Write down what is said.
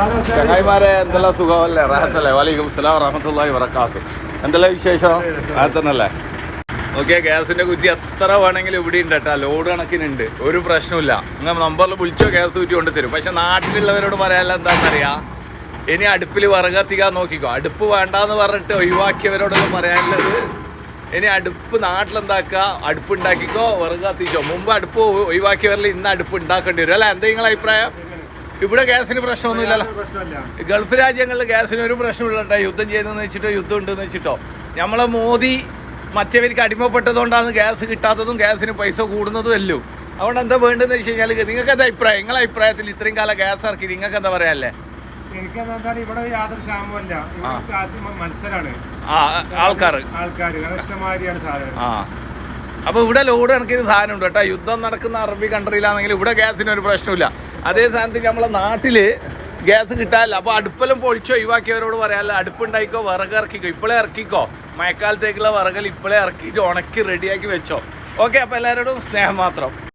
ചങ്ങായിമാരെ എന്തെല്ലാം സുഖമല്ലേ റാഹത്തല്ലേ വലൈക്കും സ്സലാം വറഹ്മത്തുള്ളാഹി വബറകാതുഹു. എന്തെല്ലാം വിശേഷം? റാഹത്തന്നല്ലേ? ഓക്കെ, ഗ്യാസിന്റെ കുറ്റി എത്ര വേണമെങ്കിലും ഇവിടെ ഉണ്ട് കേട്ടോ, ലോഡ് കണക്കിനുണ്ട്, ഒരു പ്രശ്നമില്ല. നിങ്ങൾ നമ്പറിൽ വിളിച്ചോ, ഗ്യാസ് കുറ്റി കൊണ്ട് തരും. പക്ഷെ നാട്ടിലുള്ളവരോട് പറയാനുള്ള എന്താണെന്നറിയാം, ഇനി അടുപ്പിൽ വിറക് കത്തിക്കാൻ നോക്കിക്കോ. അടുപ്പ് വേണ്ടാന്ന് പറഞ്ഞിട്ട് ഒഴിവാക്കിയവരോടൊക്കെ പറയാനുള്ളത്, ഇനി അടുപ്പ് നാട്ടിലെന്താക്കുക, അടുപ്പ് ഉണ്ടാക്കിക്കോ, വിറക് കത്തിച്ചോ. മുമ്പ് അടുപ്പ് ഒഴിവാക്കിയവരിൽ ഇന്ന് അടുപ്പ് ഉണ്ടാക്കേണ്ടി വരും അല്ല? എന്താ നിങ്ങളുടെ അഭിപ്രായം? ഇവിടെ ഗ്യാസിന് പ്രശ്നമൊന്നുമില്ലല്ലോ. ഗൾഫ് രാജ്യങ്ങളിൽ ഗ്യാസിന് ഒരു പ്രശ്നമില്ല. യുദ്ധം ചെയ്യുന്നതെന്ന് വെച്ചിട്ടോ യുദ്ധം ഉണ്ടെന്ന് വെച്ചിട്ടോ. നമ്മളെ മോദി മറ്റവർക്ക് അടിമപ്പെട്ടതുകൊണ്ടാണ് ഗ്യാസ് കിട്ടാത്തതും ഗ്യാസിന് പൈസ കൂടുന്നതും എല്ലാം. അതുകൊണ്ട് എന്താ വേണ്ടതെന്ന് വെച്ച് കഴിഞ്ഞാൽ നിങ്ങൾക്ക് എന്താ അഭിപ്രായം? നിങ്ങളെ അഭിപ്രായത്തിൽ ഇത്രയും കാലം ഗ്യാസ് ഇറക്കി നിങ്ങൾക്ക് എന്താ പറയാല്ലേ? എനിക്കെന്താ ഇവിടെ യാതൊരു ക്ഷാമമല്ല, മത്സരമാണ് ആൾക്കാർ ഇഷ്ടമാതിരിയാണ് സാധനം. അപ്പൊ ഇവിടെ ലോഡ് കണക്കിന് സാധനം ഉണ്ട് കേട്ടോ. യുദ്ധം നടക്കുന്ന അറബി കൺട്രിയിലാണെങ്കിൽ ഇവിടെ ഗ്യാസിന് ഒരു പ്രശ്നമില്ല. അതേ സ്ഥാനത്ത് നമ്മളെ നാട്ടില് ഗ്യാസ് കിട്ടാനില്ല. അപ്പോൾ അടുപ്പെല്ലാം പൊളിച്ചോ ഒഴിവാക്കിയവരോട് പറയാമല്ലോ, അടുപ്പുണ്ടായിക്കോ, വിറക് ഇറക്കിക്കോ, ഇപ്പോഴേ ഇറക്കിക്കോ. മഴക്കാലത്തേക്കുള്ള വിറകൽ ഇപ്പോഴേ ഇറക്കിയിട്ട് ഉണക്കി റെഡിയാക്കി വെച്ചോ. ഓക്കെ, അപ്പോൾ എല്ലാവരോടും സ്നേഹം മാത്രം.